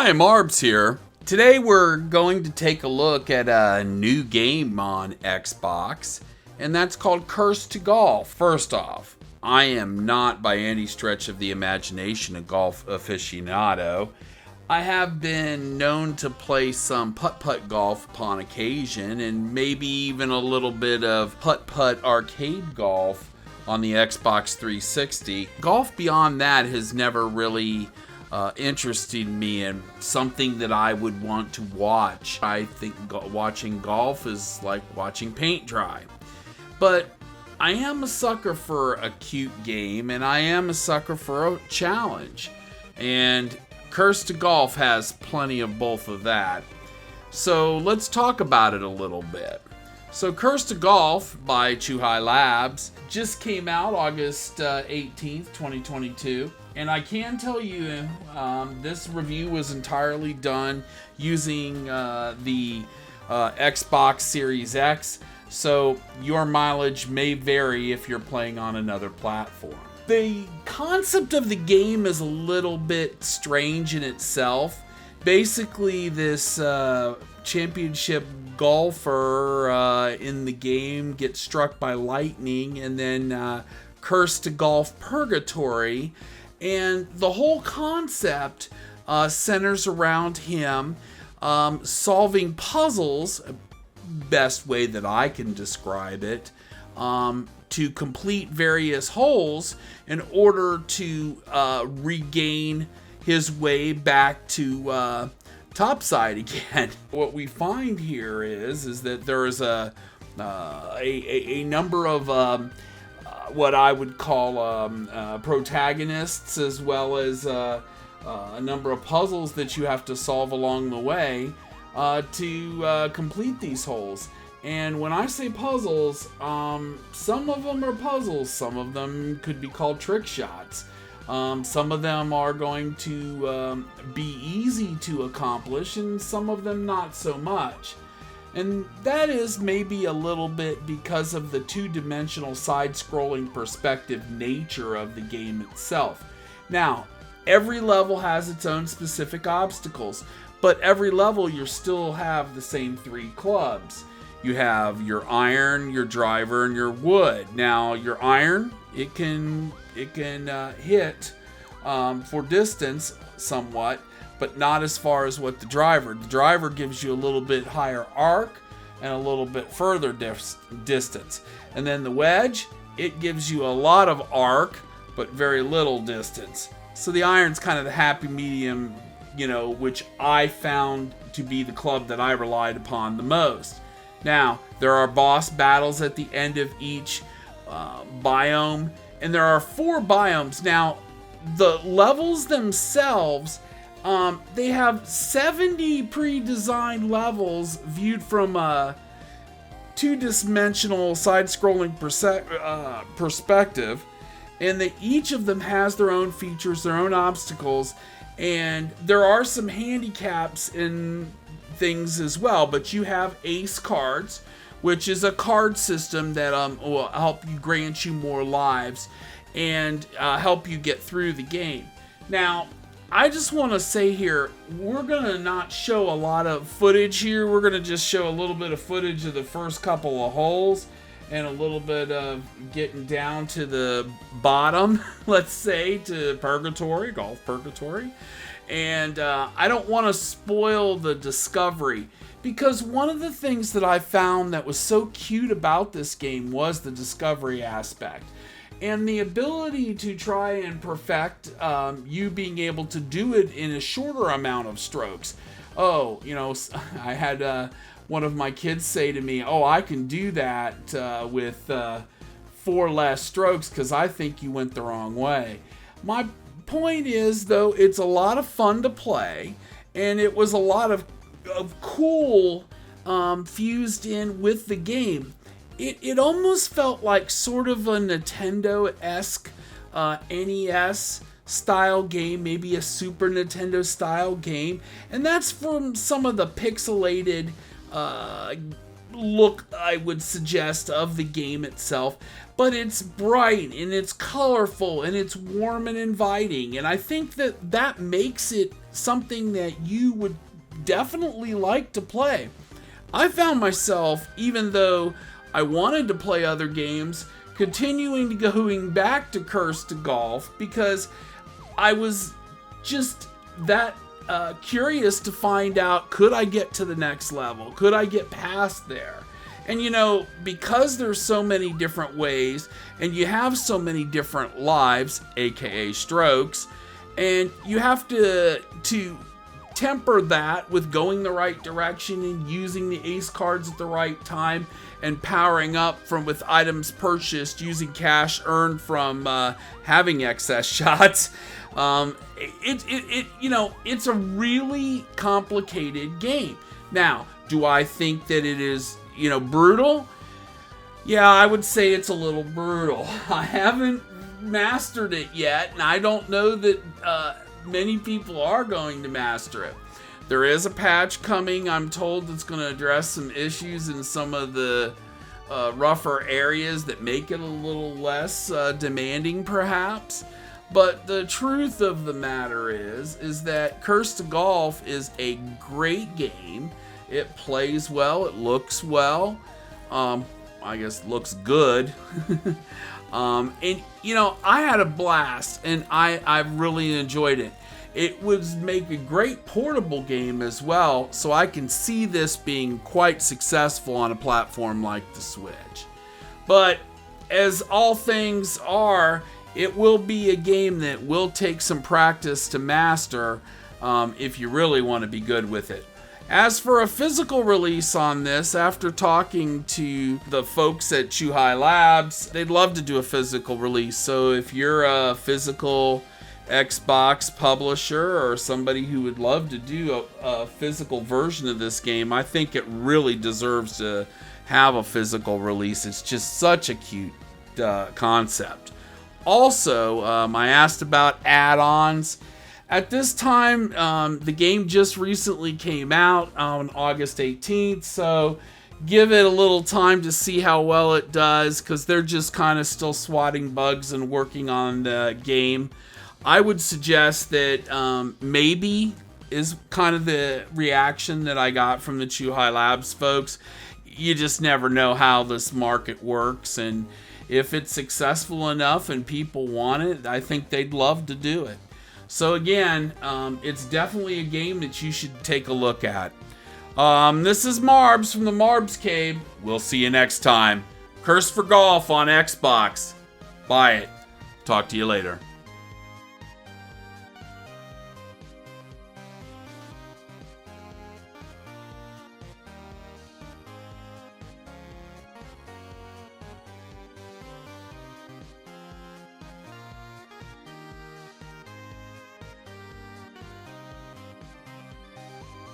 Hi, Marbs here. Today we're going to take a look at a new game on Xbox, and that's called Cursed to Golf. First off, I am not by any stretch of the imagination a golf aficionado. I have been known to play some putt-putt golf upon occasion, and maybe even a little bit of putt-putt arcade golf on the Xbox 360. Golf beyond that has never really interested me in something that I would want to watch. I think watching golf is like watching paint dry. But I am a sucker for a cute game, and I am a sucker for a challenge. And Cursed to Golf has plenty of both of that. So let's talk about it a little bit. So Cursed to Golf by Chuhai Labs just came out August 18th, 2022. And I can tell you this review was entirely done using the Xbox Series X. So your mileage may vary if you're playing on another platform. The concept of the game is a little bit strange in itself. Basically, this championship golfer in the game gets struck by lightning and then cursed to golf purgatory. And the whole concept centers around him solving puzzles, best way that I can describe it, to complete various holes in order to regain his way back to topside again. What we find here is that there is a number of what I would call protagonists, as well as a number of puzzles that you have to solve along the way to complete these holes. And when I say puzzles, some of them are puzzles, some of them could be called trick shots. Some of them are going to be easy to accomplish, and some of them not so much. And that is maybe a little bit because of the two-dimensional side-scrolling perspective nature of the game itself. Now, every level has its own specific obstacles, but every level you still have the same three clubs. You have your iron, your driver, and your wood. Now, your iron, it can hit for distance somewhat, but not as far as what the driver gives you a little bit higher arc and a little bit further distance. And then the wedge, it gives you a lot of arc but very little distance. So the iron's kind of the happy medium, which I found to be the club that I relied upon the most. Now, there are boss battles at the end of each biome, and there are 4 biomes. Now, the levels themselves, they have 70 pre-designed levels viewed from a two-dimensional side-scrolling perspective, and each of them has their own features, their own obstacles, and there are some handicaps in things as well. But you have ace cards, which is a card system that will help you grant you more lives and help you get through the game. Now, I just want to say here, we're going to not show a lot of footage here. We're going to just show a little bit of footage of the first couple of holes and a little bit of getting down to the bottom, let's say, to purgatory, golf purgatory. And I don't want to spoil the discovery, because one of the things that I found that was so cute about this game was the discovery aspect. And the ability to try and perfect you being able to do it in a shorter amount of strokes. I had one of my kids say to me, I can do that with 4 less strokes because I think you went the wrong way. My point is, though, it's a lot of fun to play, and it was a lot of cool fused in with the game. It almost felt like sort of a Nintendo-esque NES style game, maybe a Super Nintendo style game, and that's from some of the pixelated look I would suggest of the game itself, but it's bright and it's colorful and it's warm and inviting, and I think that makes it something that you would definitely like to play. I found myself, even though I wanted to play other games, continuing to going back to Curse to Golf because I was just that curious to find out, could I get to the next level? Could I get past there? And you know, because there's so many different ways and you have so many different lives, aka strokes, and you have to temper that with going the right direction and using the ace cards at the right time and powering up with items purchased using cash earned from having excess shots. It's a really complicated game. Now, do I think that it is, brutal? Yeah, I would say it's a little brutal. I haven't mastered it yet, and I don't know that many people are going to master it. There is a patch coming, I'm told, that's going to address some issues in some of the rougher areas that make it a little less demanding, perhaps. But the truth of the matter is that Curse to Golf is a great game. It plays well, it looks well. I guess looks good. And I had a blast, and I really enjoyed it. It would make a great portable game as well, so I can see this being quite successful on a platform like the Switch. But as all things are, it will be a game that will take some practice to master if you really want to be good with it. As for a physical release on this, after talking to the folks at Chuhai Labs, they'd love to do a physical release. So if you're a physical Xbox publisher or somebody who would love to do a physical version of this game, I think it really deserves to have a physical release. It's just such a cute concept. Also, I asked about add-ons. At this time, the game just recently came out on August 18th, so give it a little time to see how well it does, because they're just kind of still swatting bugs and working on the game. I would suggest that maybe is kind of the reaction that I got from the Chuhai Labs folks. You just never know how this market works, and if it's successful enough and people want it, I think they'd love to do it. So again, it's definitely a game that you should take a look at. This is Marbs from the Marbs Cave. We'll see you next time. Curse for Golf on Xbox. Buy it. Talk to you later.